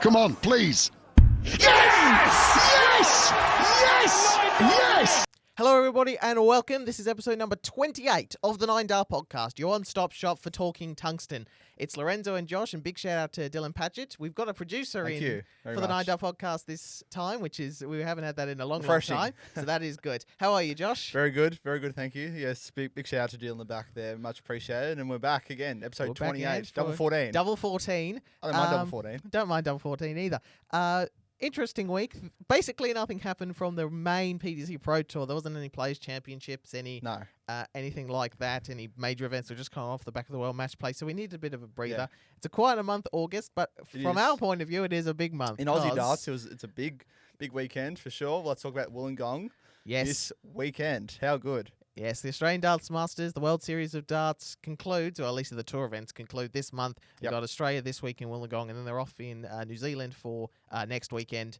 Come on, please. Yes! Yes! Yes! Yes! Hello, everybody, and welcome. This is episode number 28 of the 9 Dial Podcast, your one-stop shop for talking tungsten. It's Lorenzo and Josh, and big shout-out to Dylan Patchett. We've got a producer for the 9 Dial Podcast this time, which is, we haven't had that in a long time, so that is good. How are you, Josh? Very good, thank you. Yes, big shout-out to Dylan in the back there, much appreciated. And we're back again, episode 28, double 14. Double 14. I don't mind double 14. Don't mind double 14 either. Interesting week. Basically, nothing happened from the main PDC ProTour. There wasn't any Players Championships, anything like that, any major events. We're just kind of off the back of the World Match Play, so we needed a bit of a breather. Yeah. It's a quieter month, August, but from our point of view, it is a big month. In Aussie darts, it's a big weekend for sure. Let's talk about Wollongong. Yes. This weekend. How good? Yes, the Australian Darts Masters, the World Series of Darts concludes, or at least the tour events conclude this month. We've got Australia this week in Wollongong, and then they're off in New Zealand for next weekend.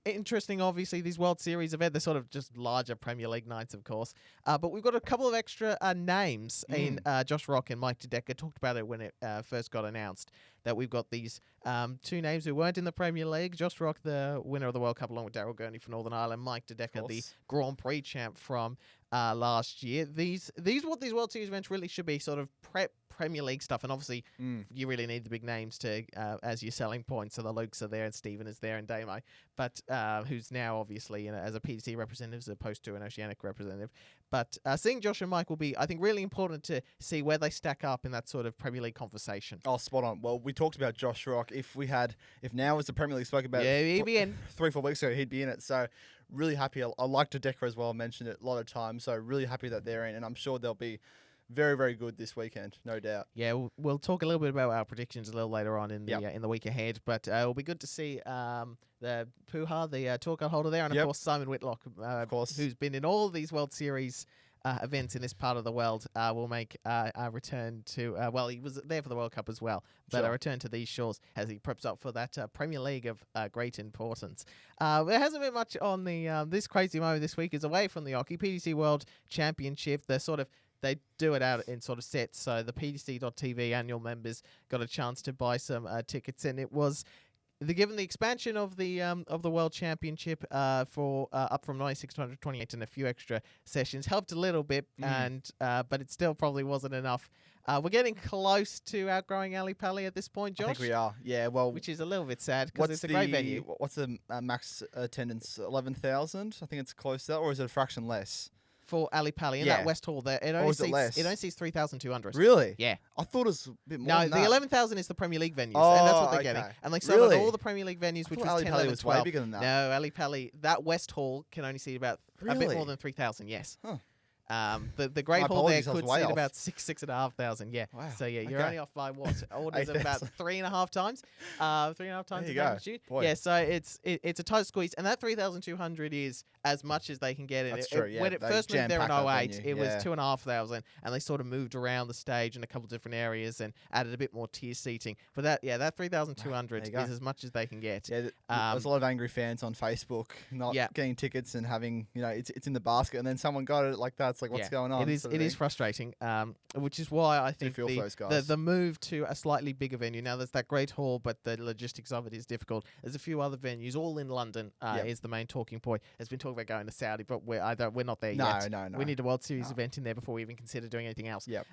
Interesting, obviously, these World Series events. They're sort of just larger Premier League nights, of course. But we've got a couple of extra names in Josh Rock and Mike Dedecker. Talked about it when it first got announced, that we've got these two names who weren't in the Premier League. Josh Rock, the winner of the World Cup, along with Daryl Gurney from Northern Ireland. Mike Dedecker, the Grand Prix champ from last year. These what these World Series events really should be, sort of Premier League stuff, and obviously you really need the big names to as your selling points. So the Lukes are there, and Stephen is there, and Damo, but who's now obviously as a PDC representative as opposed to an Oceanic representative. But seeing Josh and Mike will be, I think, really important to see where they stack up in that sort of Premier League conversation. Oh, spot on. Well, we talked about Josh Rock. If now was the Premier League spoke about he'd be in 3-4 weeks ago, he'd be in it. So really happy. I like Dedecker as well. I mentioned it a lot of times. So really happy that they're in, and I'm sure they'll be very, very good this weekend, no doubt. Yeah, we'll talk a little bit about our predictions a little later on in the week ahead, but it'll be good to see the Puha, the tour card holder there, and of course Simon Whitlock, who's been in all of these World Series events in this part of the world, will make a return to, he was there for the World Cup as well, but a return to these shores as he preps up for that Premier League of great importance. There hasn't been much on the this crazy moment this week is away from the hockey. PDC World Championship, they do it out in sort of sets, so the PDC.TV annual members got a chance to buy some tickets, and it was given the expansion of the World Championship for up from 96 to 128 and a few extra sessions helped a little bit, and but it still probably wasn't enough. We're getting close to outgrowing Ali Pali at this point, Josh. I think we are. Yeah, well, which is a little bit sad because it's a great venue. What's the max attendance? 11,000? I think it's close to that, or is it a fraction less? For Ali Pali in that West Hall there, it only seats 3,200. Really? Yeah. I thought it was a bit more. No, than the that. 11,000 is the Premier League venues, and that's what they're getting. And they sold all the Premier League venues, which was Ali 10, Pali 11, was 12. way bigger than that. No, Ali Pali, that West Hall can only seat about a bit more than 3,000. Yes. Huh. The Great Hall there could seat off. about 6,500. Yeah. Wow. So you're only off by what? Orders of about 3.5 times. 3.5 times the magnitude. Yeah. So it's a tight squeeze, and that 3,200 is as much as they can get in. That's true. Yeah. When it first moved there in 08, it was 2.5. 2,500, and they sort of moved around the stage in a couple of different areas and added a bit more tier seating. But that 3,200 is as much as they can get. Yeah. There's a lot of angry fans on Facebook not getting tickets and having it's in the basket, and then someone got it like that. It's like, what's going on? It is frustrating, which is why I think the move to a slightly bigger venue. Now, there's that Great Hall, but the logistics of it is difficult. There's a few other venues, all in London, is the main talking point. There's been talk about going to Saudi, but we're not there yet. No. We need a World Series event in there before we even consider doing anything else. Yep.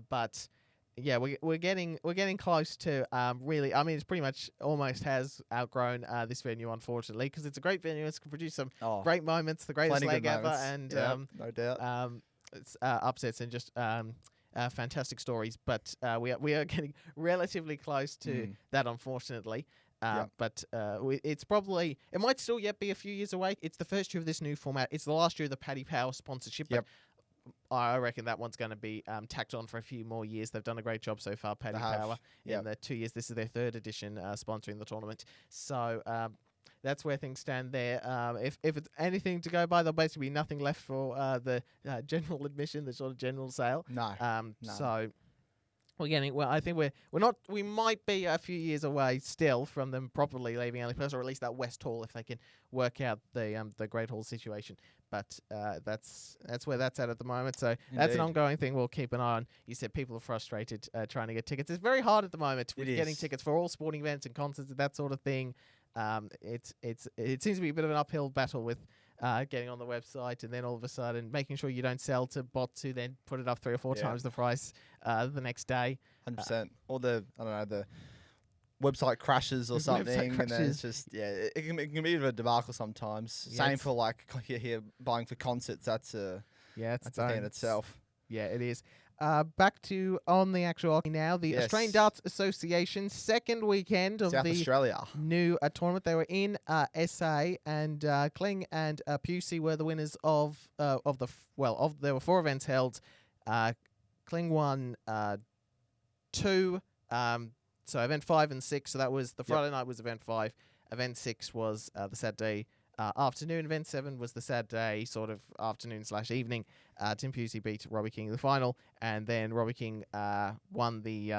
But yeah, we're getting close to really. I mean, it's pretty much almost has outgrown this venue, unfortunately, because it's a great venue. It's produced some great moments, the greatest leg ever, and no doubt. It's upsets and just fantastic stories. But we are getting relatively close to that, unfortunately. But it might still yet be a few years away. It's the first year of this new format. It's the last year of the Paddy Power sponsorship. Yep. But I reckon that one's going to be tacked on for a few more years. They've done a great job so far, Paddy Power, in the 2 years. This is their third edition sponsoring the tournament. So that's where things stand there. If it's anything to go by, there'll basically be nothing left for the general admission, the sort of general sale. No. So Well, I think we're not. We might be a few years away still from them properly leaving Alley Place, or at least that West Hall, if they can work out the Great Hall situation. But that's where that's at the moment. So that's an ongoing thing we'll keep an eye on. You said people are frustrated trying to get tickets. It's very hard at the moment with getting tickets for all sporting events and concerts and that sort of thing. It seems to be a bit of an uphill battle with getting on the website and then all of a sudden making sure you don't sell to bots who then put it up 3 or 4 times the price the next day. 100%. Or the website crashes or something, and then it's just it can be a bit of a debacle sometimes. Yeah, same for like you're here buying for concerts. That's a thing in itself. Yeah, it is. Back to on the actual hockey now. The Australian Darts Association second weekend of South the Australia new tournament. They were in SA, and Kling and Pusey were the winners of there were 4 events held. Kling won 2. So event 5 and 6. So that was the Friday night was event 5. Event 6 was the Saturday afternoon. Event 7 was the Saturday sort of afternoon/evening. Tim Pusey beat Robbie King in the final, and then Robbie King won the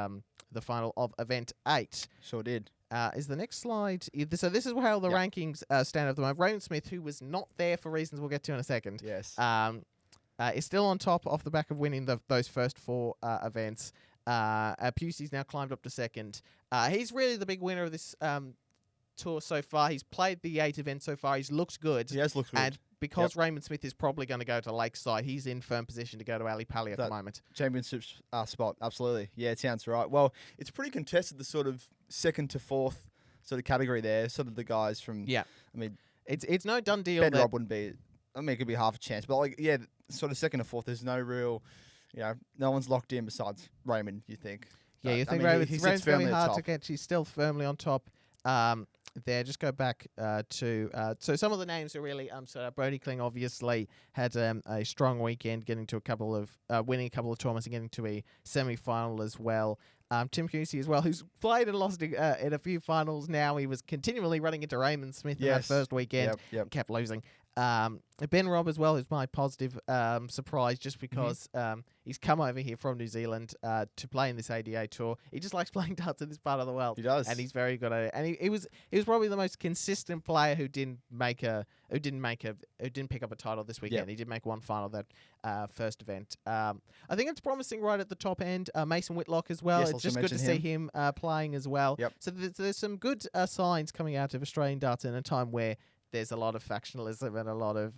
final of event 8. Sure did. Is the next slide? So this is how the rankings stand at the moment. Raymond Smith, who was not there for reasons we'll get to in a second, is still on top off the back of winning those first 4 events. Pusey's now climbed up to second. He's really the big winner of this tour so far. He's played the 8 events so far. He's looked good. He has looked good. And because Raymond Smith is probably going to go to Lakeside, he's in firm position to go to Ali Pali at the moment. Championship spot, absolutely. Yeah, it sounds right. Well, it's pretty contested, the sort of 2nd to 4th sort of category there. Sort of the guys from... Yeah. I mean... It's no done deal. Ben Robb wouldn't be... I mean, it could be half a chance. But, sort of 2nd to 4th, there's no real... no one's locked in besides Raymond, you think. Yeah, you think Raymond's very hard to get. She's still firmly on top. There, just go back to so some of the names are really so Brody Kling obviously had a strong weekend, getting to a couple of winning a couple of tournaments and getting to a semi-final as well. Tim Pusey as well, who's played and lost in a few finals now. He was continually running into Raymond Smith in that first weekend. Kept losing. Ben Robb as well is my positive surprise, just because he's come over here from New Zealand to play in this ADA tour. He just likes playing darts in this part of the world. He does, and he's very good at it. And he was probably the most consistent player who didn't pick up a title this weekend. He did make one final that first event. I think it's promising right at the top end. Mason Whitlock as well. It's just good to see him playing as well. So there's some good signs coming out of Australian darts in a time where there's a lot of factionalism and a lot of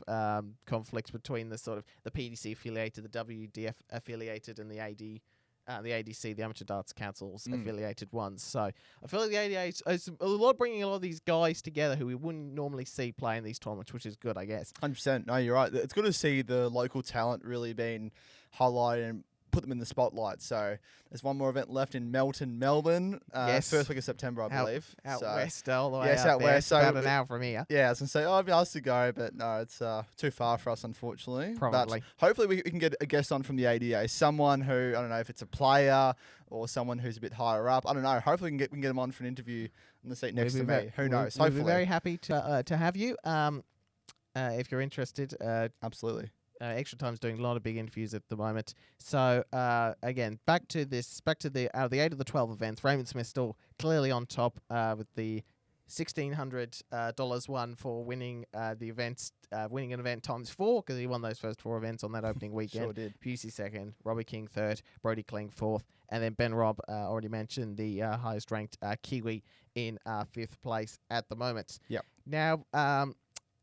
conflicts between the sort of the PDC affiliated, the WDF affiliated, and the ADC, the Amateur Darts Council's affiliated ones. So I feel like the ADA is a lot bringing a lot of these guys together who we wouldn't normally see play in these tournaments, which is good, I guess. 100%. No, you're right. It's good to see the local talent really being highlighted and put them in the spotlight. So there's one more event left in Melton, Melbourne. First week of September, I believe. Out west, all the way out there. West. So about an hour from here. Yeah, I was going to say, I'd be asked to go, but no, it's too far for us, unfortunately. Probably. But hopefully we can get a guest on from the ADA. Someone who, I don't know if it's a player or someone who's a bit higher up. I don't know. Hopefully we can get them on for an interview in the seat next to me. Who knows? Hopefully. We'd be very happy to have you if you're interested. Absolutely. Extra Time's doing a lot of big interviews at the moment. So again, back to the 8 of the 12 events. Raymond Smith still clearly on top with the $1,600 won for winning the events, winning an event times 4 because he won those first 4 events on that opening weekend. Sure did. Pusey second, Robbie King third, Brody Kling fourth, and then Ben Robb, already mentioned, the highest ranked Kiwi in 5th place at the moment. Yep. Now,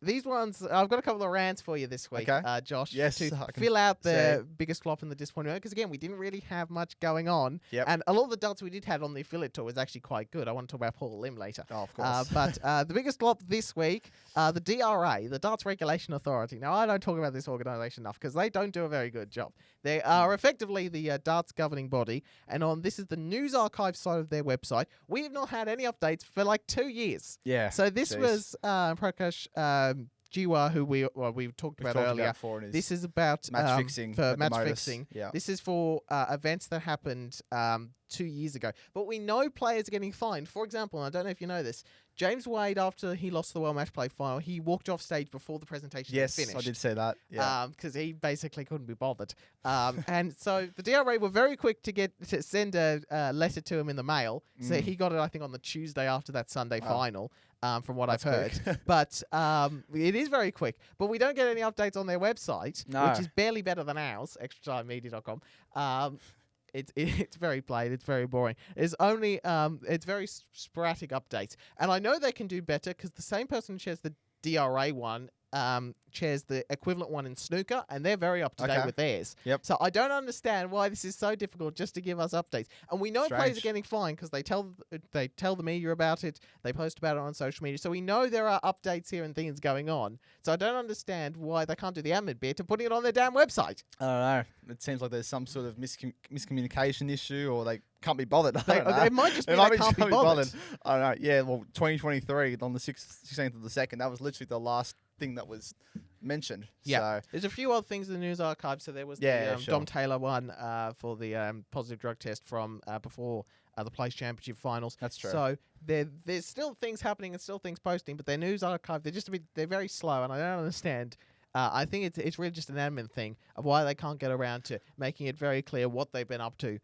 these ones, I've got a couple of rants for you this week, Josh. Yes, to fill out the biggest flop and the disappointment. Because again, we didn't really have much going on. And a lot of the darts we did have on the affiliate tour was actually quite good. I want to talk about Paul Lim later. Oh, of course. But the biggest flop this week, the DRA, the Darts Regulation Authority. Now, I don't talk about this organisation enough because they don't do a very good job. They are effectively the darts governing body. And this is the news archive side of their website. We have not had any updates for like 2 years. Yeah. So this was Prakash Jiwa, who we talked about earlier. This is about match fixing. For match fixing. Yeah. This is for events that happened 2 years ago. But we know players are getting fined. For example, and I don't know if you know this, James Wade, after he lost the World Match Play final, he walked off stage before the presentation was finished. Yes, I did say that. Yeah. Because he basically couldn't be bothered. And so the DRA were very quick to send a letter to him in the mail. So he got it, I think, on the Tuesday after that Sunday final, from what I've heard. But it is very quick. But we don't get any updates on their website, which is barely better than ours, extratimemedia.com. It's very plain. It's very boring. It's only it's very sporadic updates, and I know they can do better because the same person who shares the DRA one shares the equivalent one in snooker, and they're very up to date with theirs. Yep. So I don't understand why this is so difficult just to give us updates. And we know players are getting fined because they tell the media about it. They post about it on social media. So we know there are updates here and things going on. So I don't understand why they can't do the admin bit of putting it on their damn website. I don't know. It seems like there's some sort of miscommunication issue, or they can't be bothered. It might just be they can't be bothered. I don't know. Yeah, well, 2023 on the 16th of the 2nd, that was literally the last thing that was mentioned. Yeah. So there's a few other things in the news archive. So there was Dom Taylor one for the positive drug test from before the Place Championship finals. That's true. So there's still things happening and still things posting, but their news archive, they're very slow, and I don't understand. I think it's really just an admin thing of why they can't get around to making it very clear what they've been up to.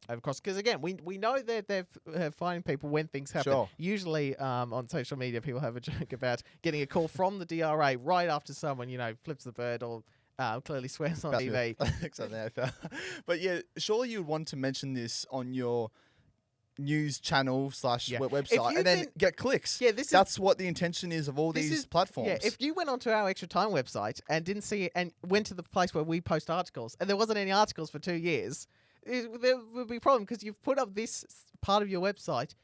Of course, because again, we know that they're finding people when things happen. Sure. Usually on social media, people have a joke about getting a call from the DRA right after someone, flips the bird or clearly swears on TV. But yeah, surely you'd want to mention this on your news channel / website and then get clicks. Yeah, that's what the intention is of all these platforms. Yeah, if you went onto our Extra Time website and didn't see it and went to the place where we post articles and there wasn't any articles for 2 years, there would be a problem because you've put up this part of your website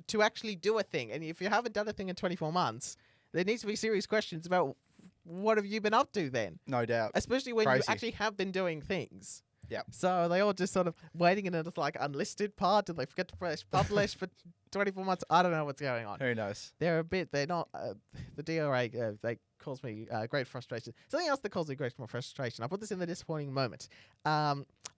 to actually do a thing. And if you haven't done a thing in 24 months, there needs to be serious questions about what have you been up to then? No doubt. Especially when you actually have been doing things. Yeah. So they all just sort of waiting in a unlisted part. Did they forget to press publish for 24 months? I don't know what's going on. Who knows? They're not, the DRA, they cause me great frustration. Something else that causes me great frustration. I put this in the disappointing moment.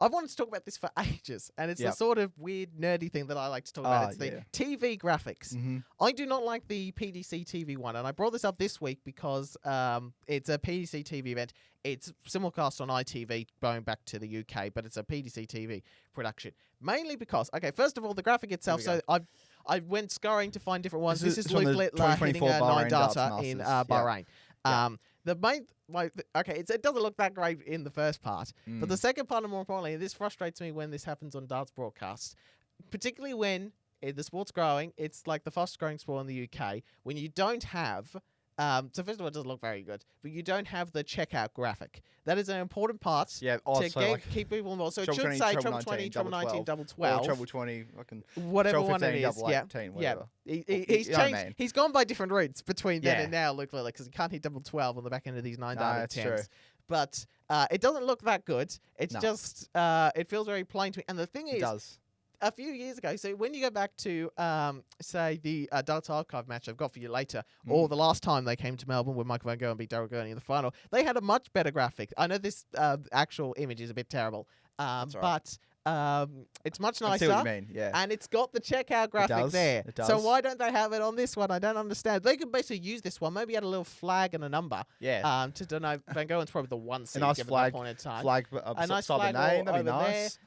I've wanted to talk about this for ages, and it's the sort of weird, nerdy thing that I like to talk about. It's the TV graphics. I do not like the PDC TV one, and I brought this up this week because it's a PDC TV event. It's simulcast on ITV going back to the UK, but it's a PDC TV production. Mainly because, first of all, the graphic itself. So I went scouring to find different ones. This is Luke Littler hitting 9 data in Bahrain. It doesn't look that great in the first part, but the second part, and more importantly, this frustrates me when this happens on darts broadcasts, particularly when the sport's growing. It's like the fastest growing sport in the UK. When you don't have so first of all, it doesn't look very good, but you don't have the checkout graphic. That is an important part to keep people involved. So it should say treble 20, treble 19, double 12. Or treble 20, whatever 12, 15, one it is. Double 18, whatever. He's changed. He's gone by different routes between then and now, Luke Littler, because he can't hit double 12 on the back end of these 9 data 10s. True. But it doesn't look that good. It's just, it feels very plain to me. And the thing is, a few years ago, so when you go back to, say, the Darts Archive match I've got for you later, or the last time they came to Melbourne with Michael Van Gogh and beat Daryl Gurney in the final, they had a much better graphic. I know this actual image is a bit terrible, but it's much nicer. I see what you mean, yeah. And it's got the checkout graphic there. It does. So why don't they have it on this one? I don't understand. They could basically use this one, maybe add a little flag and a number. Yeah. To denote Van Gogh's probably the one seed. A nice given flag. That point in time. A nice flag name. That'd be nice.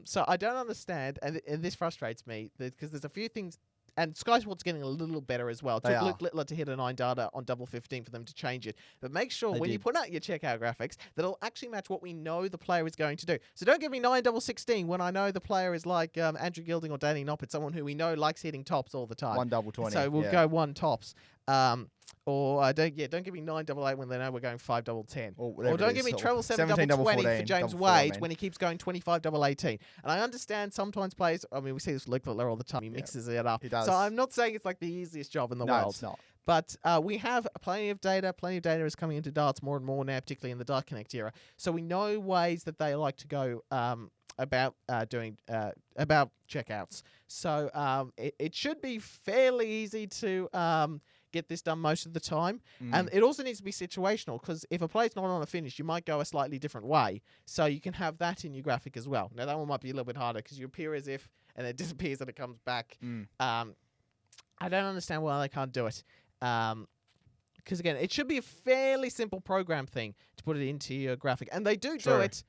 So I don't understand, and this frustrates me because there's a few things. And Sky Sports getting a little better as well. It took Luke Littler to hit a 9 data on double 15 for them to change it. But make sure when you put out your checkout graphics that it'll actually match what we know the player is going to do. So don't give me 9 double 16 when I know the player is like Andrew Gilding or Danny Noppert, someone who we know likes hitting tops all the time. 1 double 20. So we'll go 1 tops. Or don't give me 9 double 8 when they know we're going 5 double 10. Or don't give me treble 7 double 20 for James Wade when he keeps going 25 double 18. And I understand sometimes players. I mean, we see this with Luke Littler all the time. He mixes it up. He does. So I'm not saying it's like the easiest job in the world. No, it's not. But we have plenty of data. Plenty of data is coming into darts more and more now, particularly in the Dart Connect era. So we know ways that they like to go about doing checkouts. So it should be fairly easy to get this done most of the time. And it also needs to be situational, because if a play's not on a finish, you might go a slightly different way. So you can have that in your graphic as well. Now, that one might be a little bit harder because you appear as if, and it disappears and it comes back. I don't understand why they can't do it. Because, again, it should be a fairly simple program thing to put it into your graphic. And they do it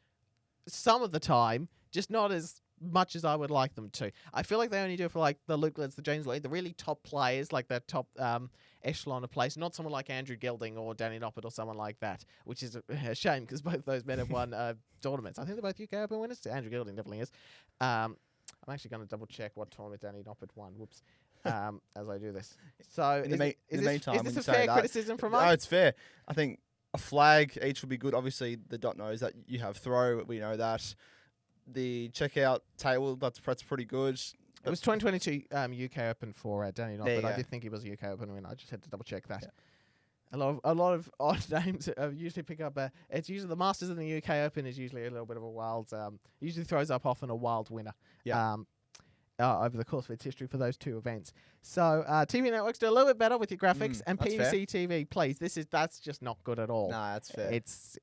some of the time, just not as much as I would like them to. I feel like they only do it for, like, the Luke Lidds, the James Lee, the really top players, like the top echelon of players, not someone like Andrew Gilding or Danny Noppert or someone like that, which is a shame because both those men have won tournaments. I think they're both UK Open winners. Andrew Gilding definitely is. I'm actually going to double-check what tournament Danny Noppert won. Whoops. As I do this. So in the meantime, is this a fair criticism from us? No, it's fair. I think a flag each would be good. Obviously, the dot knows that you have throw. We know that. The checkout table, that's pretty good. It was 2022 UK Open for Danny Noppert, but I did think he was a UK Open winner. I just had to double-check that. Yeah. A lot of odd names usually pick up. It's usually the Masters in the UK Open is usually a little bit of a wild. Usually throws up often a wild winner. Yeah. Over the course of its history for those two events. So TV networks do a little bit better with your graphics, and PDC TV, please. That's just not good at all. No, that's fair. It's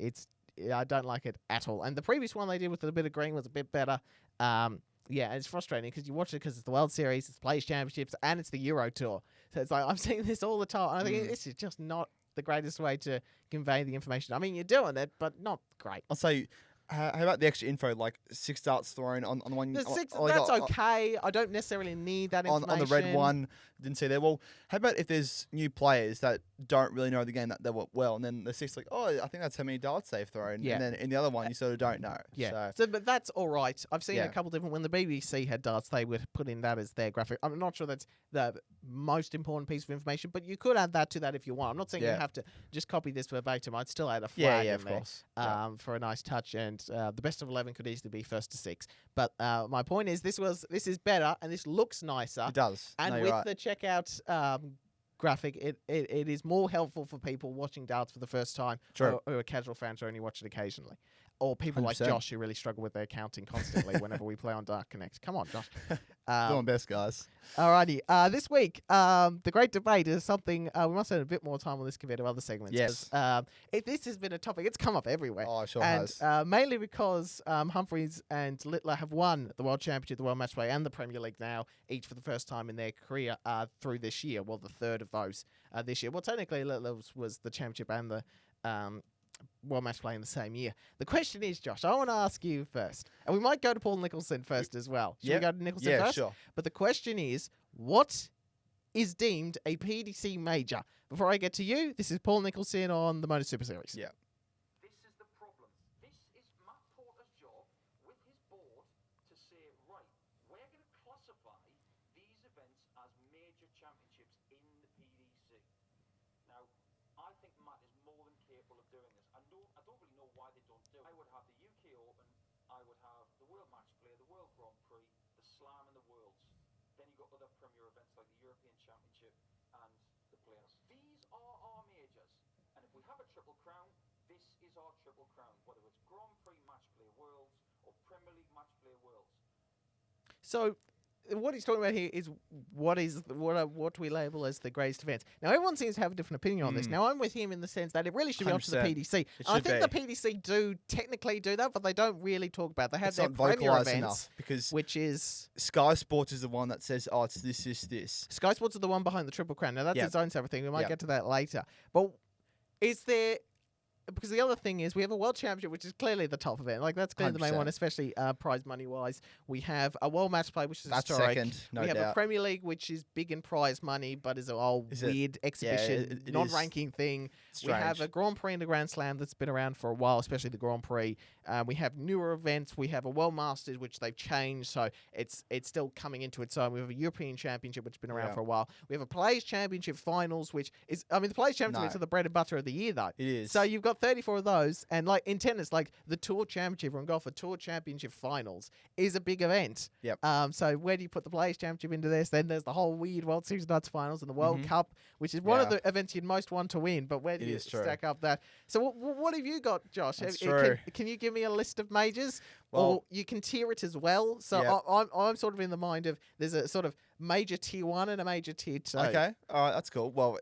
I don't like it at all. And the previous one they did with a bit of green was a bit better. Yeah, and it's frustrating because you watch it because it's the World Series, it's Players Championships, and it's the Euro Tour. So it's like I'm seeing this all the time. And I think this is just not the greatest way to convey the information. I mean, you're doing it, but not great. I'll say. How about the extra info, like 6 darts thrown on one? That's okay. I don't necessarily need that information. On the red one, didn't see there. Well, how about if there's new players that don't really know the game that well, and then the 6 like, oh, I think that's how many darts they've thrown. Yeah. And then in the other one, you sort of don't know. Yeah. So but that's all right. I've seen a couple different, when the BBC had darts, they would put in that as their graphic. I'm not sure that's the most important piece of information, but you could add that to that if you want. I'm not saying you have to just copy this verbatim. I'd still add a flag in there for a nice touch, and the best of 11 could easily be 1st to 6. But my point is, this is better and this looks nicer. It does. And with the checkout graphic, it is more helpful for people watching darts for the first time, or are casual fans who only watch it occasionally. Or people 100%. Like Josh who really struggle with their counting constantly whenever we play on Dark Connect. Come on, Josh. Doing best, guys. Alrighty. This week, the great debate is something we must spend a bit more time on this compared to other segments. Yes. This has been a topic. It's come up everywhere. Oh, it sure has. Mainly because Humphreys and Littler have won the World Championship, the World Match Play, and the Premier League now, each for the first time in their career through this year. Well, the third of those this year. Well, technically, Littler was the Championship and the World Match Play in the same year. The question is, Josh, I want to ask you first, and we might go to Paul Nicholson first as well. Should we go to Nicholson first? Sure. But the question is, what is deemed a PDC major? Before I get to you, this is Paul Nicholson on the Motor Super Series. Yeah. This is the problem. This is Matt Porter's job with his board to say, right, we're going to classify these events as major championships in the PDC. Now, I think Matt is more than capable of doing this. I don't really know why they don't do it. I would have the UK Open, I would have the World Match Play, the World Grand Prix, the Slam and the Worlds. Then you've got other premier events like the European Championship and the Players. These are our majors. And if we have a Triple Crown, this is our Triple Crown, whether it's Grand Prix Match Play Worlds or Premier League Match Play Worlds. So what he's talking about here is what we label as the greatest events. Now, everyone seems to have a different opinion on this. Now, I'm with him in the sense that it really should be up to the PDC. I think the PDC do technically do that, but they don't really talk about it. They have their premier events, because which is Sky Sports is the one that says, oh, it's this. Sky Sports are the one behind the Triple Crown. Now, that's its own separate thing. We might get to that later. But is there... Because the other thing is we have a World Championship, which is clearly the top event. Like, that's clearly the main one, especially prize money-wise. We have a World Match Play, which is historic. Second, no we doubt. have a Premier League, which is big in prize money, but is a whole weird exhibition, non-ranking thing. Strange. We have a Grand Prix and a Grand Slam that's been around for a while, especially the Grand Prix. We have newer events. We have a World Masters, which they've changed, so it's still coming into its own. We have a European Championship, which has been around for a while. We have a Players Championship Finals, which is... I mean, the Players Championship is the bread and butter of the year, though. It is. So you've got 34 of those. And like in tennis, like the Tour Championship or in golf, a Tour Championship Finals is a big event. Yep. So where do you put the Players Championship into this? Then there's the whole weird World Series of Darts Finals and the World Cup, which is one of the events you'd most want to win. But where do you stack up that? So what have you got, Josh? Can you give me a list of majors? Well, or you can tier it as well. So I'm sort of in the mind of there's a sort of major tier 1 and a major tier 2. Okay. All right. That's cool. Well,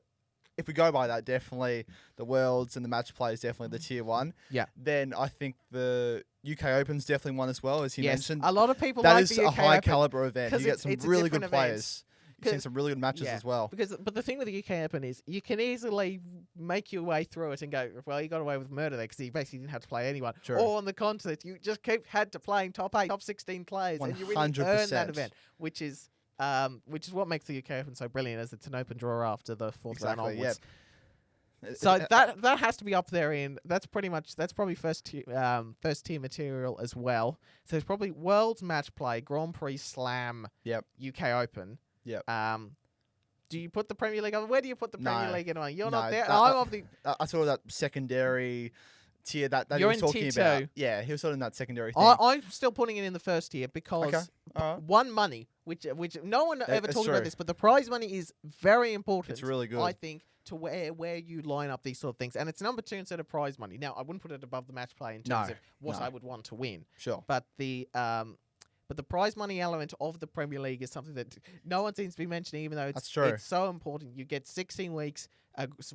if we go by that, definitely the Worlds and the match play is definitely the tier 1. Yeah. Then I think the UK Open's definitely one as well, as you mentioned. A lot of people that like is the UK a high Open caliber event. You get some really good players. You've seen some really good matches as well. But the thing with the UK Open is you can easily make your way through it and go, well, you got away with murder there because you basically didn't have to play anyone. Sure. Or on the continent, you just had to playing top 8, top 16 players, 100%. And you really earn that event, which is what makes the UK Open so brilliant, as it's an open draw after the fourth round onwards. So that has to be up there that's probably first tier material as well. So it's probably Worlds match play, Grand Prix, Slam, UK Open. Yep. Do you put the Premier League on? Where do you put the Premier League in? You're not there. I saw that secondary tier that you're he was talking tier about. 2. Yeah, he was sort of in that secondary thing. I'm still putting it in the first tier because one, money, which no one ever talked about this, but the prize money is very important. It's really good, I think, to where you line up these sort of things, and it's number 2 instead of prize money. Now, I wouldn't put it above the match play in terms of what I would want to win. Sure, but the prize money element of the Premier League is something that no one seems to be mentioning, even though it's so important. You get 16 weeks,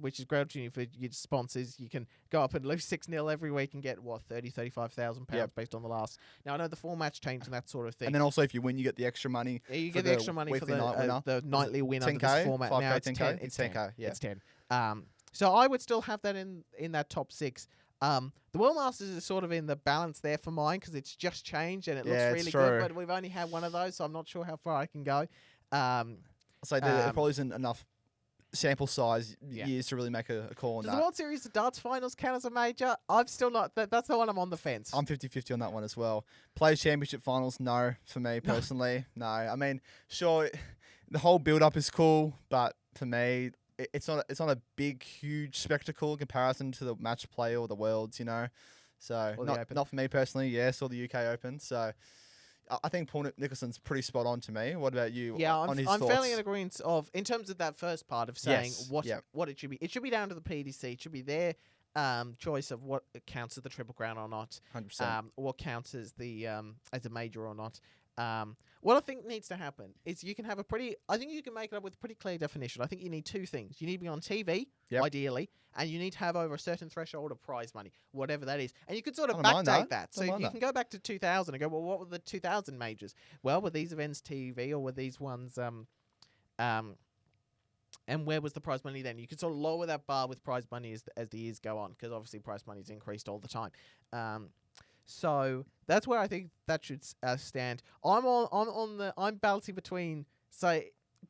which is great opportunity for your sponsors. You can go up and lose 6-0 every week and get, £35,000 based on the last. Now, I know the format's changed and that sort of thing. And then also, if you win, you get the extra money. Yeah, you get the extra money for the nightly win under this format. Now it's 10. It's 10. Yeah. It's 10. So I would still have that in that top 6. The World Masters is sort of in the balance there for mine because it's just changed and it looks really good, but we've only had one of those, so I'm not sure how far I can go. So there probably isn't enough sample size years to really make a call on that. Does the World Series of Darts Finals count as a major? I'm still not. That's the one I'm on the fence. I'm 50-50 on that one as well. Players Championship Finals, no, for me personally. No. I mean, sure, the whole build-up is cool, but for me, it's not a big, huge spectacle in comparison to the match play or the Worlds, you know. So not for me personally. Yes, or the UK Open. So I think Paul Nicholson's pretty spot on to me. What about you? Yeah, I'm fairly in agreement of in terms of that first part of saying what it should be. It should be down to the PDC. It should be their choice of what counts as the Triple Crown or not. 100%. What counts as a major or not. What I think needs to happen is you can have I think you can make it up with a pretty clear definition. I think you need 2 things. You need to be on TV, ideally, and you need to have over a certain threshold of prize money, whatever that is. And you could sort of backdate that. So you can go back to 2000 and go, well, what were the 2000 majors? Well, were these events TV or were these ones, and where was the prize money then? You could sort of lower that bar with prize money as the years go on, because obviously prize money's increased all the time. So that's where I think that should stand. I'm balancing between, so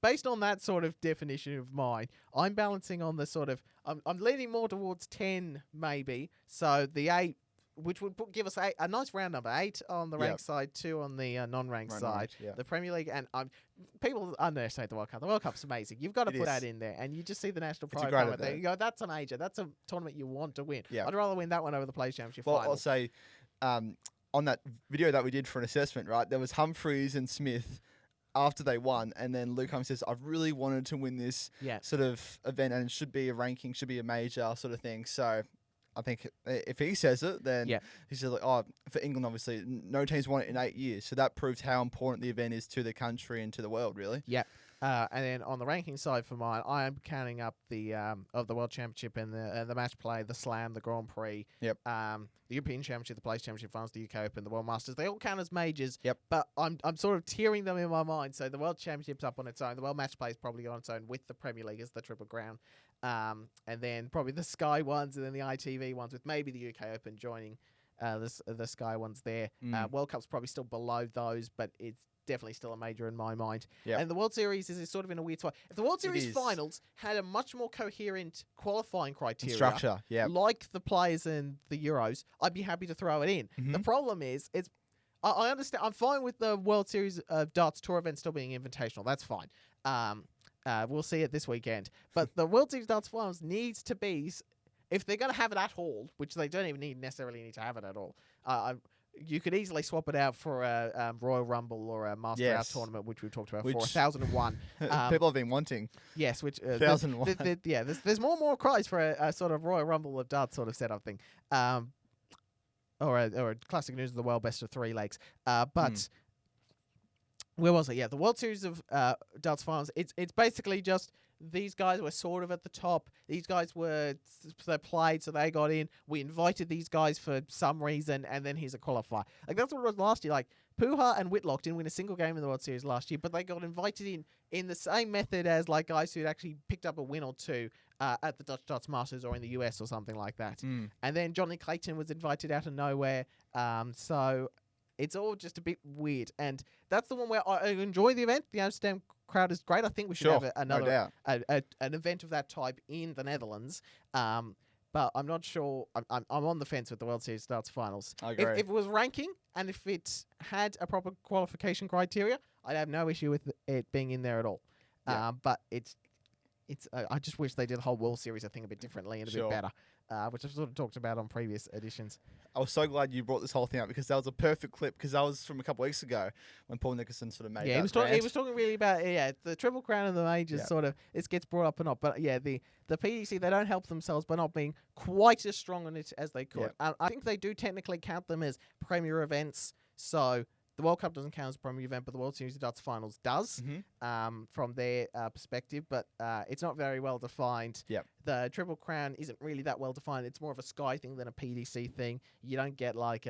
based on that sort of definition of mine, I'm balancing on the sort of, I'm leaning more towards 10 maybe. So the 8, which would give us a nice round number, 8 on the ranked side, 2 on the non-ranked side. The Premier League, and people underestimate the World Cup. The World Cup's amazing. You've got to put that in there, and you just see the national pride moment there. You go, that's a major. That's a tournament you want to win. I'd rather win that one over the Players Championship final. I'll say, on that video that we did for an assessment, right, there was Humphreys and Smith after they won, and then Luke Humphreys says, I've really wanted to win this sort of event, and it should be a ranking, should be a major sort of thing. So I think if he says it, then he says, like, for England, obviously, no team's won it in 8 years. So that proves how important the event is to the country and to the world, really. Yeah. And then on the ranking side for mine, I am counting up the of the World Championship and the match play, the Slam, the Grand Prix, the European Championship, the Players Championship Finals, the UK Open, the World Masters. They all count as majors. But I'm sort of tiering them in my mind. So the World Championship's up on its own. The World Match Play is probably on its own with the Premier League as the Triple Crown. And then probably the Sky ones and then the ITV ones with maybe the UK Open joining the Sky ones there. World Cup's probably still below those, but it's definitely still a major in my mind. And the World Series is sort of in a weird spot. If the World Series finals had a much more coherent qualifying criteria, structure, like the Players and the Euros, I'd be happy to throw it in. The problem is, I understand. I'm fine with the World Series of Darts Tour event still being invitational. That's fine. We'll see it this weekend. But the World Series Darts Finals needs to be, if they're going to have it at all, which they don't even necessarily need to have it at all. You could easily swap it out for a Royal Rumble or a Master Hour tournament, which we've talked about for 1001. People have been wanting. Yes, which 1001. There's more and more cries for a sort of Royal Rumble of Darts sort of setup thing, or a classic news of the world best of 3 legs. But where was it? Yeah, the World Series of Darts Finals. It's basically just these guys were sort of at the top. These guys they played, so they got in. We invited these guys for some reason, and then here's a qualifier. Like, that's what it was last year. Like, Puha and Whitlock didn't win a single game in the World Series last year, but they got invited in the same method as like guys who'd actually picked up a win or two at the Dutch Darts Masters or in the US or something like that. And then Johnny Clayton was invited out of nowhere. So it's all just a bit weird. And that's the one where I enjoy the event. The Amsterdam crowd is great. I think we should have another an event of that type in the Netherlands. But I'm not sure. I'm on the fence with the World Series Darts Finals. I agree. If it was ranking and if it had a proper qualification criteria, I'd have no issue with it being in there at all. Yeah. But it's. I just wish they did the whole World Series, I think, a bit differently and a bit better, which I've sort of talked about on previous editions. I was so glad you brought this whole thing up because that was a perfect clip because that was from a couple of weeks ago when Paul Nicholson sort of made he was talking really about the Triple Crown and the majors sort of it gets brought up or not. But yeah, the PDC, they don't help themselves by not being quite as strong on it as they could. I think they do technically count them as premier events. So the World Cup doesn't count as a primary event, but the World Series of Darts Finals does from their perspective, but it's not very well defined. The Triple Crown isn't really that well defined. It's more of a Sky thing than a PDC thing. You don't get like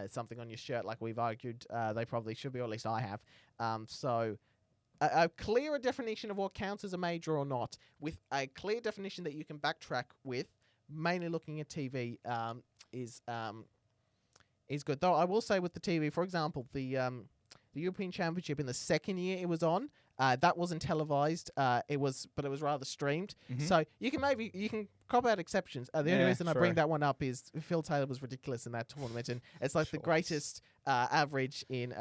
something on your shirt like we've argued they probably should be, or at least I have. So a clearer definition of what counts as a major or not, with a clear definition that you can backtrack with, mainly looking at TV, is good. Though I will say with the TV, for example, the European Championship in the second year it was on, that wasn't televised. But it was rather streamed. So you can crop out exceptions. The only reason I bring that one up is Phil Taylor was ridiculous in that tournament, and it's like the greatest average in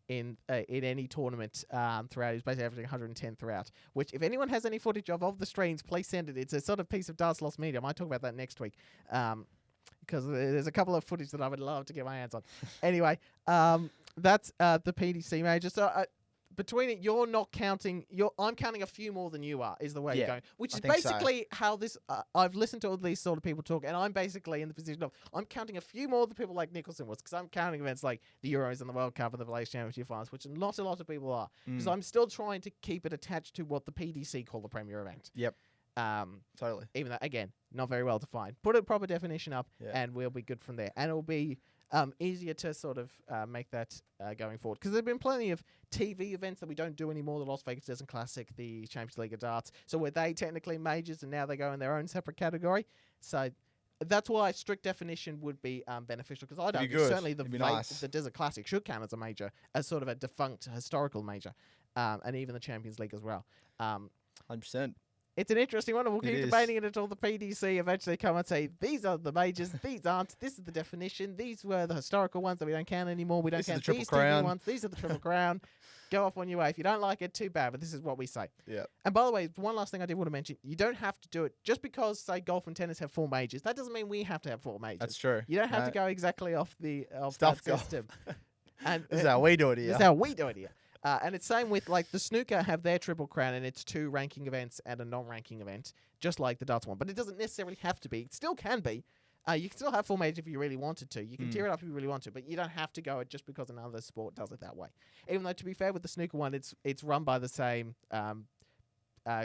any tournament throughout. He was basically averaging 110 throughout. Which, if anyone has any footage of the streams, please send it. It's a sort of piece of Darts Lost Media. I might talk about that next week. Because there's a couple of footage that I would love to get my hands on. Anyway, that's the PDC major. So between it, you're not counting. I'm counting a few more than you are. Is the way you're going, which is basically how this. I've listened to all these sort of people talk, and I'm basically in the position of I'm counting a few more than people like Nicholson was, because I'm counting events like the Euros and the World Cup and the Malaysia Championship Finals, which not a lot of people are. Because I'm still trying to keep it attached to what the PDC call the premier event. Totally. Even though, again, not very well defined. Put a proper definition up, and we'll be good from there. And it'll be easier to sort of make that going forward. Because there have been plenty of TV events that we don't do anymore. The Las Vegas Desert Classic, the Champions League of Darts. So were they technically majors, and now they go in their own separate category? So that's why strict definition would be beneficial. Because I don't think certainly the Desert Classic should count as a major, as sort of a defunct historical major. And even the Champions League as well. 100%. It's an interesting one, and we'll keep debating it until the PDC eventually come and say, these are the majors, these aren't, this is the definition, these were the historical ones that we don't count anymore, we don't count these TV ones, these are the Triple Crown. Go off on your way. If you don't like it, too bad, but this is what we say. And by the way, one last thing I did want to mention, you don't have to do it just because, say, golf and tennis have 4 majors. That doesn't mean we have to have 4 majors. That's true. You don't have to go exactly off that system. And this is how we do it here. This is how we do it here. And it's same with, like, the snooker have their Triple Crown, and it's 2 ranking events and a non-ranking event, just like the darts one. But it doesn't necessarily have to be. It still can be. You can still have 4 majors if you really wanted to. You can tear it up if you really want to, but you don't have to go it just because another sport does it that way. Even though, to be fair, with the snooker one, it's run by the same...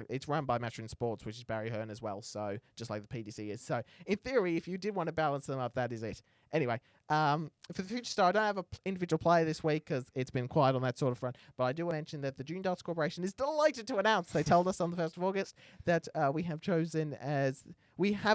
it's run by Matchroom Sports, which is Barry Hearn as well, so just like the PDC is. So, in theory, if you did want to balance them up, that is it. Anyway, for the Future Star, I don't have an individual player this week because it's been quiet on that sort of front, but I do want to mention that the June Darts Corporation is delighted to announce, they told us on the 1st of August, that we have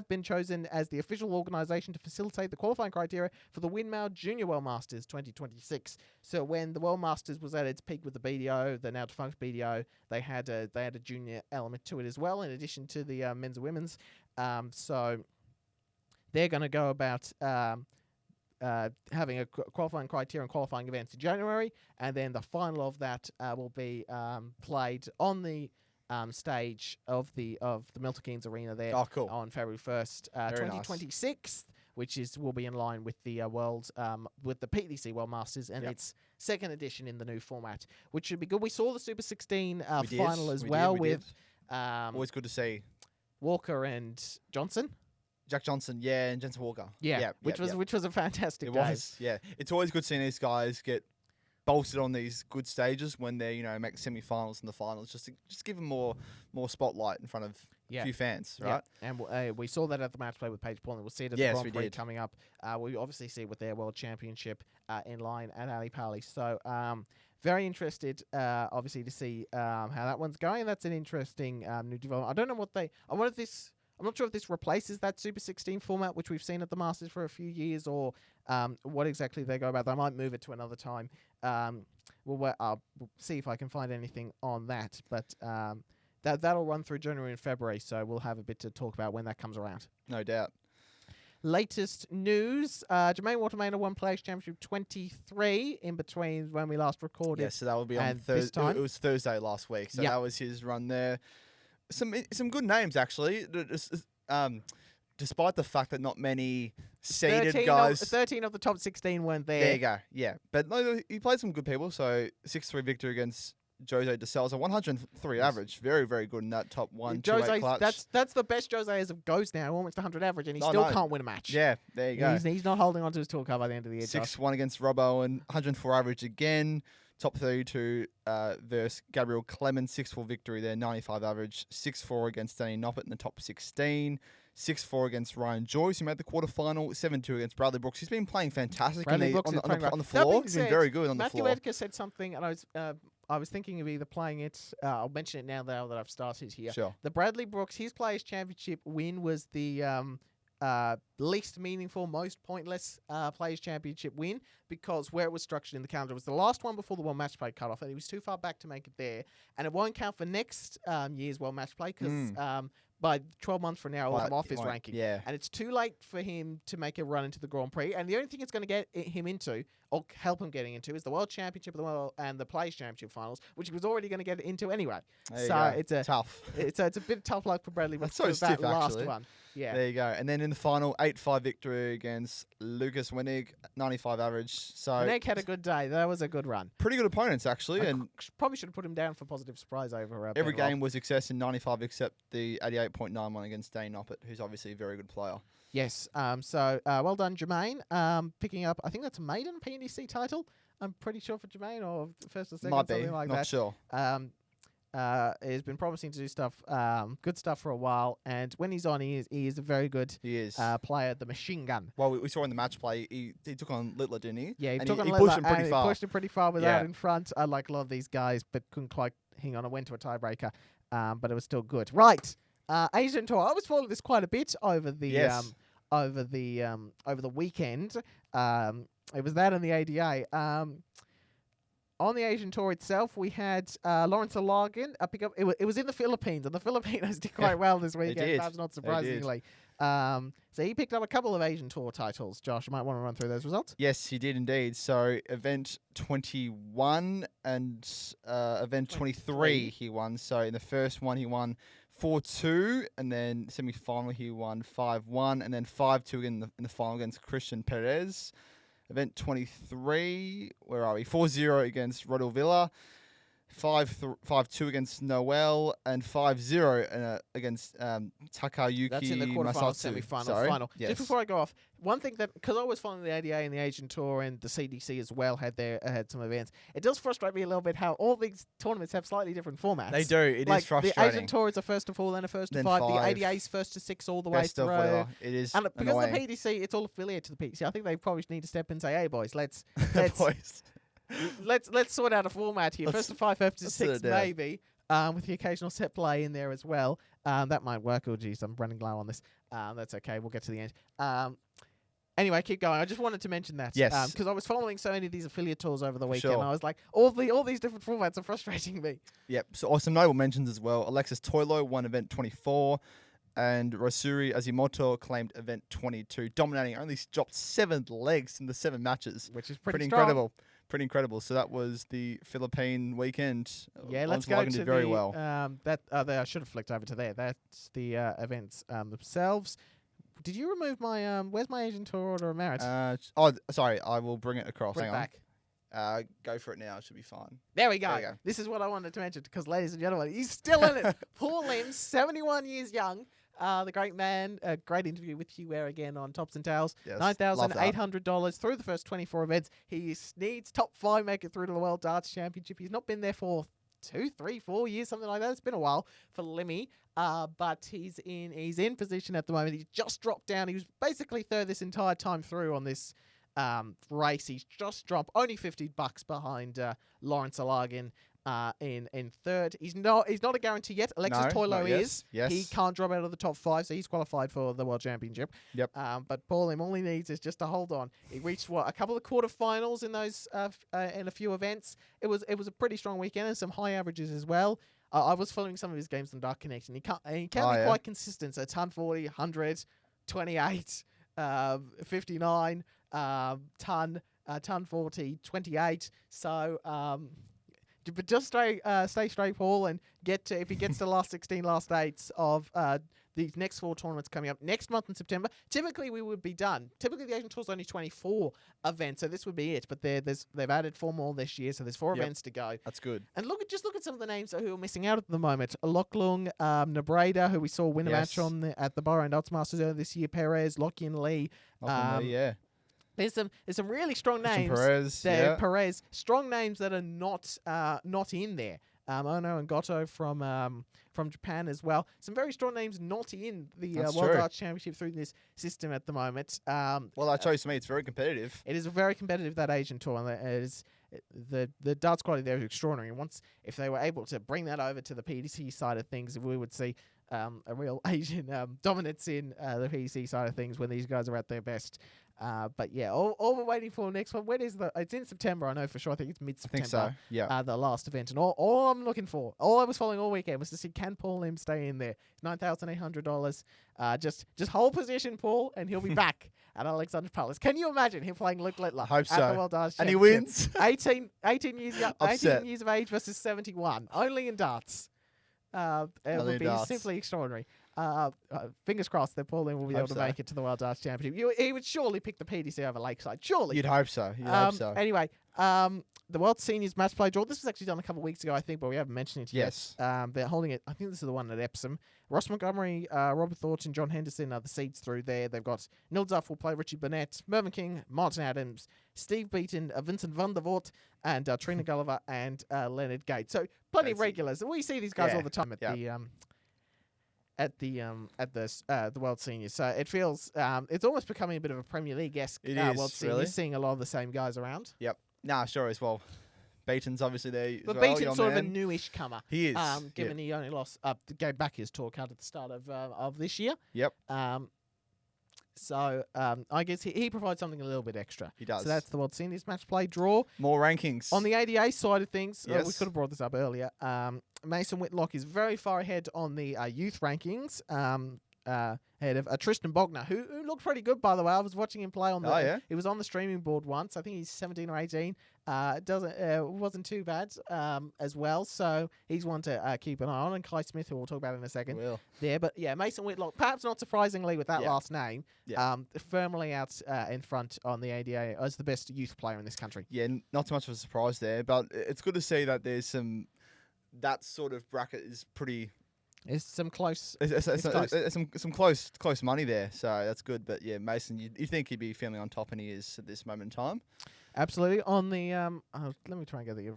been chosen as the official organisation to facilitate the qualifying criteria for the Windmill Junior World Masters 2026. So when the World Masters was at its peak with the BDO, the now defunct BDO, they had a junior element to it as well, in addition to the men's and women's. So they're going to go about having a qualifying criteria and qualifying events in January, and then the final of that will be played on the stage of the Milton Keynes Arena there on February 1st, 2026, which will be in line with the with the PDC World Masters and its 2nd edition in the new format, which should be good. We saw the Super 16 final as well with always good to see Walker and Johnson. Jack Johnson, and Jensen Walker. Which was a fantastic game. It was, It's always good seeing these guys get bolstered on these good stages when they're, make semi-finals and the finals, just give them more spotlight in front of a few fans, right? And we saw that at the match play with Paige Portland. We'll see it at the Grand Prix coming up. We obviously see it with their World Championship in line at Ali Pali. So very interested, obviously, to see how that one's going. That's an interesting new development. I don't know what I'm not sure if this replaces that Super 16 format, which we've seen at the Masters for a few years, or what exactly they go about. They might move it to another time. I'll see if I can find anything on that. But that'll run through January and February, so we'll have a bit to talk about when that comes around. No doubt. Latest news, Jermaine Watermainer won Players Championship 23 in between when we last recorded. Yeah, so that will be on Thursday. It was Thursday last week, so that was his run there. Some good names, actually. Despite the fact that not many seeded 13 of the top 16 weren't there. There you go, yeah. But no, he played some good people, so 6-3 victory against Jose de Sousa, 103 average. Very, very good in that top 1-2-8 clutch. That's the best Jose as of goes now, almost 100 average, and he still can't win a match. Yeah, there you go. He's not holding on to his tour card by the end of the year. 6-1 against Robbo and 104 average again. Top 32 versus Gabriel Clemens, 6-4 victory there, 95 average. 6-4 against Danny Noppert in the top 16. 6-4 against Ryan Joyce, who made the quarterfinal. 7-2 against Bradley Brooks. He's been playing fantastic on the floor. He's been very good on the floor. Matthew Edgar said something, and I was thinking of either playing it. I'll mention it now that I've started here. Sure. The Bradley Brooks, his Players Championship win was the least meaningful, most pointless Players Championship win, because where it was structured in the calendar, it was the last one before the World Match Play cutoff, and he was too far back to make it there, and it won't count for next year's World Match Play because by 12 months from now, he'll come off his ranking. Yeah. And it's too late for him to make a run into the Grand Prix, and the only thing it's going to get him into, or help him getting into, is the World Championship and the Players Championship finals, which he was already going to get into anyway. It's tough. It's a bit tough luck for Bradley. That's so stiff, last one. Yeah. There you go. And then in the final, 8-5 victory against Lucas Wenig, 95 average. So Wenig had a good day. That was a good run. Pretty good opponents, actually. And probably should have put him down for positive surprise over every game was success in 95 except the 88.91 against Dane Noppert, who's obviously a very good player. Yes. So well done, Jermaine. Picking up, I think that's a maiden PDC title. I'm pretty sure for Jermaine, or first or second, something like that. Not sure. Has been promising to do stuff, good stuff for a while, and when he's on, he is a very good player. The machine gun. Well, we saw in the match play, he took on Littler, didn't he? Yeah, he took on he Littler, pushed him pretty far. He pushed him pretty far without in front. Like a lot of these guys, but couldn't quite hang on. It went to a tiebreaker, but it was still good. Right, Asian Tour. I was following this quite a bit over the over the weekend. It was that and the ADA. On the Asian Tour itself, we had Lorenzo Logan pick up. It was in the Philippines, and the Filipinos did quite well this weekend. Perhaps not surprisingly. So he picked up a couple of Asian Tour titles. Josh, you might want to run through those results. Yes, he did indeed. So event 21 and event 23 he won. So in the first one he won 4-2, and then semi-final he won 5-1, and then 5-2 in the final against Christian Perez. Event 23, where are we? 4-0 against Rodel Villa, 5-2 against Noel, and 5-0 against Takayuki Masatsu. That's in the quarterfinal, semi-final, final. Yes. Just before I go off, one thing that, because I was following the ADA and the Asian Tour and the CDC as well had some events, it does frustrate me a little bit how all these tournaments have slightly different formats. They do. It is frustrating. The Asian Tour is a first to 4, then a first to 5. The ADA is first to 6 all the way through. It is and because annoying. the PDC, it's all affiliate to the PDC. I think they probably need to step in and say, hey, boys, let's sort out a format here. First to 5, first to 6, maybe, with the occasional set play in there as well. That might work. Oh, geez, I'm running low on this. That's okay. We'll get to the end. Anyway, keep going. I just wanted to mention that. Yes. Because I was following so many of these affiliate tours over the weekend. And I was like, all these different formats are frustrating me. Yep. So some notable mentions as well. Alexis Toilo won event 24. And Rosuri Azimoto claimed event 22, dominating. Only dropped 7 legs in the 7 matches. Which is pretty incredible. Pretty incredible. So that was the Philippine weekend. Yeah, let's go to very well. I should have flicked over to there. That's the events themselves. Did you remove my where's my Asian Tour order of merit? Sorry. I will bring it across. Bring Hang it on. Go for it now. It should be fine. There we go. This is what I wanted to mention because, ladies and gentlemen, he's still in it. Paul Lim, 71 years young. the great man. A great interview with Hugh Ware again on Tops and Tails. Yes, $9,800 through the first 24 events. He needs top 5, make it through to the World Darts Championship. He's not been there for 2, 3, 4 years, something like that. It's been a while for Lemmy, but he's in position at the moment. He's just dropped down. He was basically third this entire time through on this race. He's just dropped only $50 behind Lawrence Alagan in third. He's not a guarantee yet. Alexis Toilo is. Yes. He can't drop out of the top 5, so he's qualified for the World Championship. Yep. But Paul Lim, all he needs is just to hold on. He reached a couple of quarterfinals in those in a few events. It was a pretty strong weekend and some high averages as well. I was following some of his games on Dark Connection. He can be quite consistent. So 140, 100, 28, 59, ton 40, 28. So but just stay straight, Paul, and if he gets to the last 16, last 8s of these next 4 tournaments coming up next month in September. Typically, we would be done. Typically, the Asian Tour's only 24 events, so this would be it. But they've added 4 more this year, so there's 4 events to go. That's good. And look at some of the names who are missing out at the moment. Locklung, Nabreda, who we saw win a match at the Bahrain Darts Masters earlier this year. Perez, Lockie Lee. There's some really strong names. Perez, strong names that are not in there. Ono and Goto from Japan as well. Some very strong names not in the World Darts Championship through this system at the moment. Well, that shows to me it's very competitive. It is very competitive, that Asian tour, and it is the darts quality there is extraordinary. And if they were able to bring that over to the PDC side of things, we would see a real Asian dominance in the PDC side of things when these guys are at their best. But yeah, all we're waiting for next one. When is it's in September, I know for sure. I think it's mid-September. I think so, yeah. The last event. And all I'm looking for, all I was following all weekend was to see, can Paul Lim stay in there? $9,800. Just hold position, Paul, and he'll be back at Alexandra Palace. Can you imagine him playing Luke Littler Hope at so. the World Darts And he Championship? wins? 18 years of age versus 71. Only in darts. It would be simply extraordinary. Fingers crossed that Paul Lim will be able to make it to the World Darts Championship. He would surely pick the PDC over Lakeside. Surely. You'd hope so. Anyway, the World Seniors Match Play Draw. This was actually done a couple of weeks ago, I think, but we haven't mentioned it yet. Yes. They're holding it. I think this is the one at Epsom. Ross Montgomery, Robert Thornton, John Henderson are the seeds through there. They've got Neil Duff will play Richie Burnett, Mervyn King, Martin Adams, Steve Beaton, Vincent van der Voort, and Trina Gulliver and Leonard Gates. So plenty of regulars. We see these guys all the time at the World Seniors. So it feels it's almost becoming a bit of a Premier League-esque World Seniors, seeing a lot of the same guys around. Yep. Nah, sure as well. Beaton's obviously there. But Beaton's sort of a newish comer. He is. Given he only gave back his tour card at the start of this year. Yep. So I guess he provides something a little bit extra. He does. So that's the World Seniors Match Play Draw. More rankings. On the ADA side of things, we could have brought this up earlier. Mason Whitlock is very far ahead on the youth rankings. Ahead of Tristan Bogner, who looked pretty good, by the way. I was watching him play on the. He was on the streaming board once. I think he's 17 or 18. Wasn't too bad as well. So he's one to keep an eye on. And Kai Smith, who we'll talk about in a second. There, but yeah, Mason Whitlock, perhaps not surprisingly with that last name, firmly out in front on the ADA as the best youth player in this country. Yeah, not too much of a surprise there, but it's good to see that there's that sort of bracket is pretty. There's some close. Some close money there, so that's good. But yeah, Mason, you think he'd be feeling on top, and he is at this moment in time. Absolutely. On the let me try and get the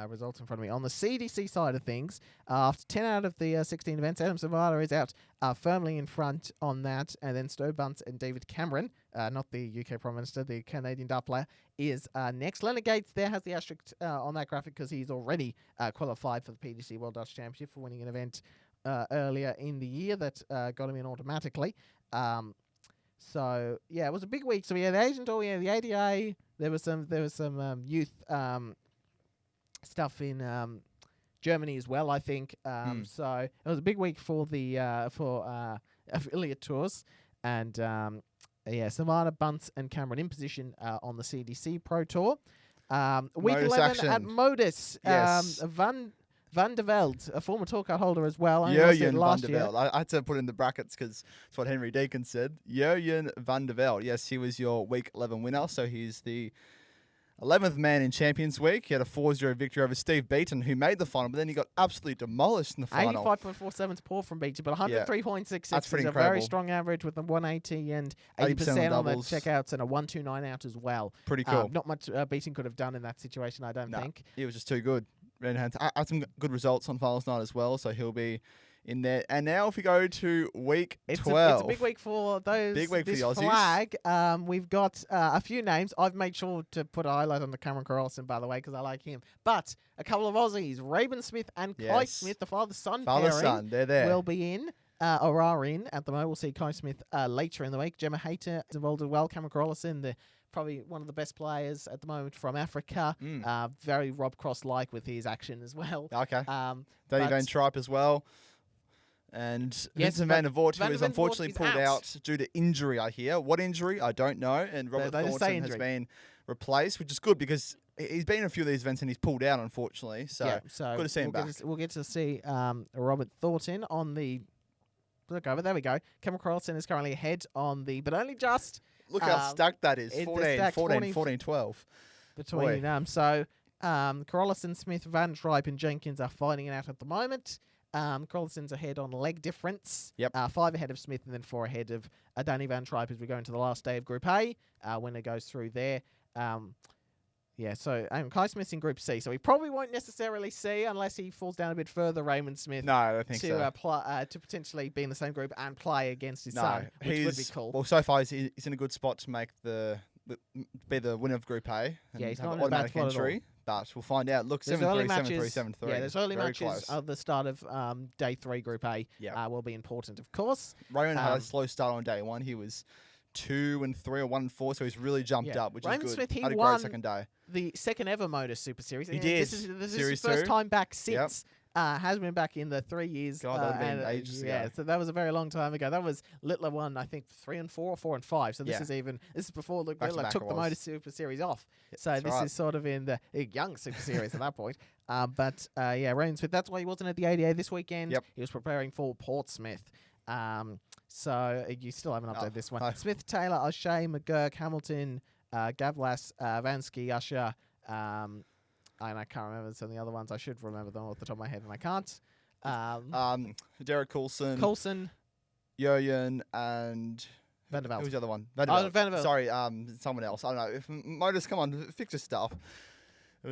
results in front of me. On the CDC side of things, after 10 out of the 16 events, Adam Savada is out firmly in front on that, and then Stowe Bunce and David Cameron, not the UK Prime Minister, the Canadian dart player, is next. Leonard Gates there has the asterisk on that graphic because he's already qualified for the PDC World Darts Championship for winning an event earlier in the year that got him in automatically. So yeah, it was a big week. So we had the Asian Tour, the ADA. There was some youth stuff in Germany as well, I think. So it was a big week for the affiliate tours, and Savannah, Bunce, and Cameron in position on the CDC Pro Tour. Week 11 at Modus. Yes. Van der Velde, a former tour card holder as well. Jurjen van der Velde. I had to put in the brackets because it's what Henry Deacon said. Jurjen van der Velde. Yes, he was your week 11 winner. So he's the 11th man in Champions Week. He had a 4-0 victory over Steve Beaton, who made the final, but then he got absolutely demolished in the final. 85.47's poor from Beaton, but 103.66 That's pretty is a incredible. very strong average with a 180 and 80% on the checkouts and a 129 out as well. Pretty cool. Not much Beaton could have done in that situation, I don't think. He was just too good. Red Hands had some good results on finals night as well, so he'll be in there. And now if we go to week 12. It's a big week for those. Big week for the Aussies. Flag. We've got a few names. I've made sure to put a highlight on the Cameron Carlson, by the way, because I like him. But a couple of Aussies, Raven Smith and Kai Smith, the father-son pairing, they're there. will be in. Or are in at the moment. We'll see Kai Smith later in the week. Damon Heta is involved as well. Cameron Carlson, probably one of the best players at the moment from Africa. Very Rob Cross-like with his action as well. Okay. Danny Van Tripe as well. And Vincent Van der Voort, who is unfortunately pulled out due to injury, I hear. What injury? I don't know. And Robert Thornton has been replaced, which is good because he's been in a few of these events and he's pulled out, unfortunately. So, good to see him back. We'll get to see Robert Thornton on the... Look over, there we go. Cameron Carlson is currently ahead on the... But only just... Look how stacked that is. 14, 12. Between them. So, Carlson, Smith, Van Tripe and Jenkins are fighting it out at the moment. Carlson's ahead on leg difference. 5 ahead of Smith and then 4 ahead of Danny Van Tripe as we go into the last day of Group A. When it goes through there. So Kai Smith's in Group C, so he probably won't necessarily see unless he falls down a bit further. Raymond Smith, no, I don't think to to potentially be in the same group and play against his son, which would be cool. Well, so far he's in a good spot to make be the winner of Group A. And he's not have in a bad automatic spot entry, but we'll find out. Look, 7-3, 7-3, 7-3. Yeah, there's early Very matches close. at the start of Day 3 Group A. Will be important, of course. Raymond had a slow start on Day 1. He was 2-3 or 1-4, so he's really jumped up, which Raymond is good. Smith, had a great second day. The second ever Motor Super Series. He did. This is his first time back since. Has been back in the 3 years. God, that would have been ages ago. Yeah, so that was a very long time ago. That was Littler won, I think, 3 and 4 or 4 and 5. So this is before Littler took the Motor Super Series off. So this is sort of in the young Super Series at that point. Raymond Smith, that's why he wasn't at the ADA this weekend. He was preparing for Portsmouth. So you still haven't updated this one. Smith, Taylor, O'Shea, McGurk, Hamilton, Gavlas, Vansky, Usher, and I can't remember some of the other ones. I should remember them off the top of my head, and I can't. Derek Coulson, Jurjen, and Van der Velde. Who's the other one? Van der Velde. Sorry, someone else. I don't know. If Motors, come on, fix your stuff.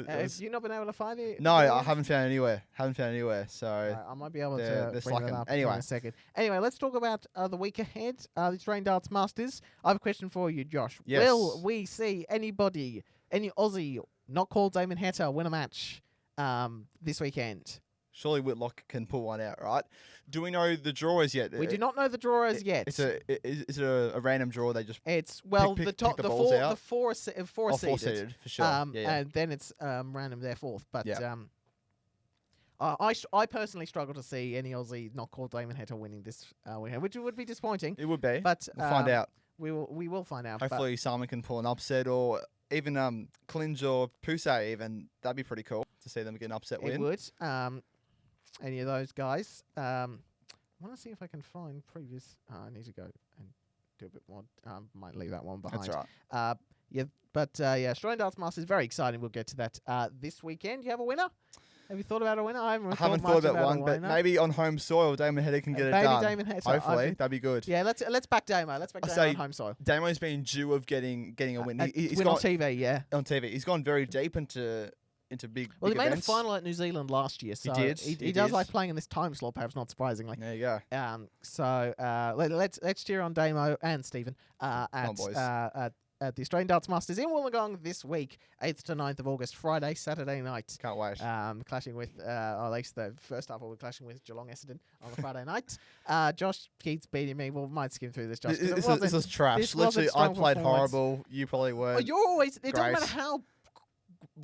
Have you not been able to find it? No, I haven't found it anywhere. So I might be able to bring that up anyway. in a second. Anyway, let's talk about the week ahead. The Australian Darts Masters. I have a question for you, Josh. Yes. Will we see any Aussie not called Damon Heta win a match this weekend? Surely Whitlock can pull one out, right? Do we know the drawers yet? We do not know the drawers yet. Is it a random draw? They just the four seeded for sure. And then it's random their fourth. But I personally struggle to see any Aussie not called Damon Heta winning this weekend, which would be disappointing. It would be, but we'll find out. We will find out. Hopefully, Simon can pull an upset, or even Klinge or Poussey. Even that'd be pretty cool to see them get an upset win. It would. Any of those guys. I want to see if I can find previous. I need to go and do a bit more. Might leave that one behind. That's right. Australian Darts Masters is very exciting. We'll get to that this weekend. You have a winner? Have you thought about a winner? I haven't thought about one, but maybe on home soil, Damon Heta can get it done. Damon Heta. Hopefully, that'd be good. Yeah, let's back Damo. Let's back Damo on home soil. Damo's been due of getting a win. He's win on TV, yeah. On TV, he's gone very deep into big. Well, big he made events. a final at New Zealand last year, so he does like playing in this time slot, perhaps not surprisingly. There you go. Let's cheer on Damo and Stephen at the Australian Darts Masters in Wollongong this week, 8th to 9th of August, Friday, Saturday night. Can't wait. Clashing with, or at least the first half, we'll be clashing with Geelong Essendon on the Friday night. Josh keeps beating me. We might skim through this, Josh. This was trash. Literally, I played horrible. You probably weren't. Well, you're always. It doesn't matter how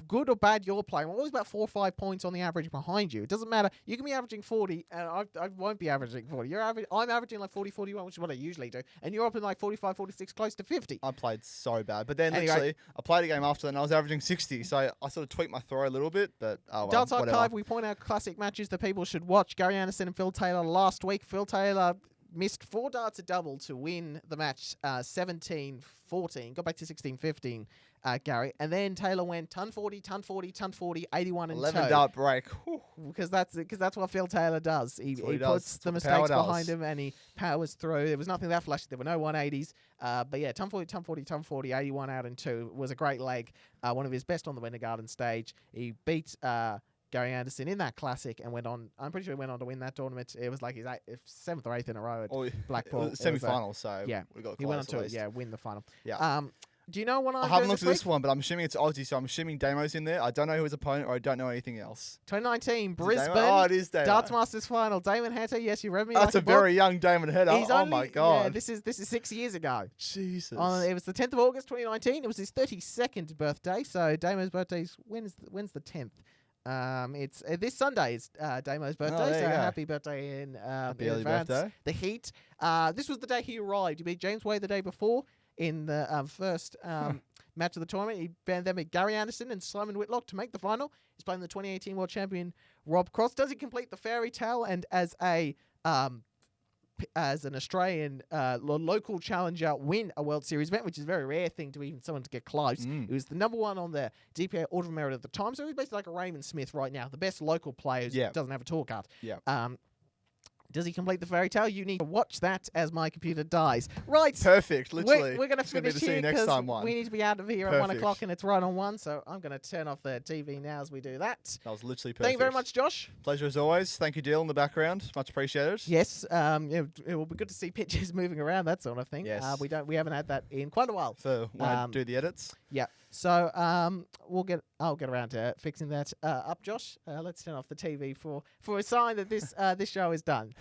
good or bad you're playing. We're always about 4 or 5 points on the average behind you. It doesn't matter. You can be averaging 40, and I won't be averaging 40. I'm averaging like 40, 41, which is what I usually do, and you're up in like 45, 46, close to 50. I played so bad. But then literally, I played a game after that, and I was averaging 60, so I sort of tweaked my throw a little bit, but oh well, Darts whatever. Archive, we point out classic matches that people should watch. Gary Anderson and Phil Taylor last week. Phil Taylor missed 4 darts a double to win the match 17-14. Got back to 16-15 Gary. And then Taylor went ton 40, ton 40, ton 40, 81 and 11 2. dart break. Because that's what Phil Taylor does. He puts the mistakes behind him and he powers through. There was nothing that flashy. There were no 180s. But yeah, ton 40, ton 40, ton 40, 81 out and 2 was a great leg. One of his best on the Winter Garden stage. He beat Gary Anderson in that classic and went on. I'm pretty sure he went on to win that tournament. It was like his 7th or 8th in a row at Blackpool. Semi-final, so yeah, we got close. He went on to win the final. Yeah. Do you know what I haven't looked at this one, but I'm assuming it's Aussie, so I'm assuming Damo's in there. I don't know who his opponent, or I don't know anything else. 2019 Brisbane. Oh, it is Damo. Darts Masters final. Damon Heta. Yes, you read me. That's like a very young Damon Heta. Oh my god. Yeah, this is 6 years ago. Jesus. It was the 10th of August 2019. It was his 32nd birthday. So Damo's birthday's when's the 10th? It's this Sunday is Damo's birthday, so happy birthday in early advance. birthday. The Heat. This was the day he arrived. He beat James Way the day before in the first match of the tournament. He beat Gary Anderson and Simon Whitlock to make the final. He's playing the 2018 world champion Rob Cross. Does he complete the fairy tale and as an Australian local challenger win a World Series event, which is a very rare thing to even someone to get close. He was the number 1 on the DPA Order of Merit at the time, so he's basically like a Raymond Smith right now, the best local player who doesn't have a tour card. Yeah. Does he complete the fairy tale? You need to watch that as my computer dies. Right. Perfect, literally. We're going to finish here because we need to be out of here at 1 o'clock and it's right on 1, so I'm going to turn off the TV now as we do that. That was literally perfect. Thank you very much, Josh. Pleasure as always. Thank you, Deal, in the background. Much appreciated. Yes. It will be good to see pictures moving around, that sort of thing. Yes. We haven't had that in quite a while. For when I do the edits. Yeah. So I'll get around to fixing that up, Josh. Let's turn off the TV for a sign that this show is done.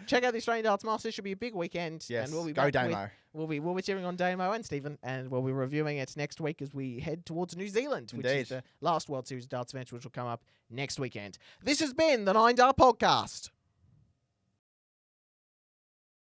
Check out the Australian Darts Masters. Should be a big weekend. Yes. And we'll be Go back Damo. We'll be cheering on Damo and Stephen, and we'll be reviewing it next week as we head towards New Zealand, which is the last World Series darts event, which will come up next weekend. This has been the 9 Dart Podcast.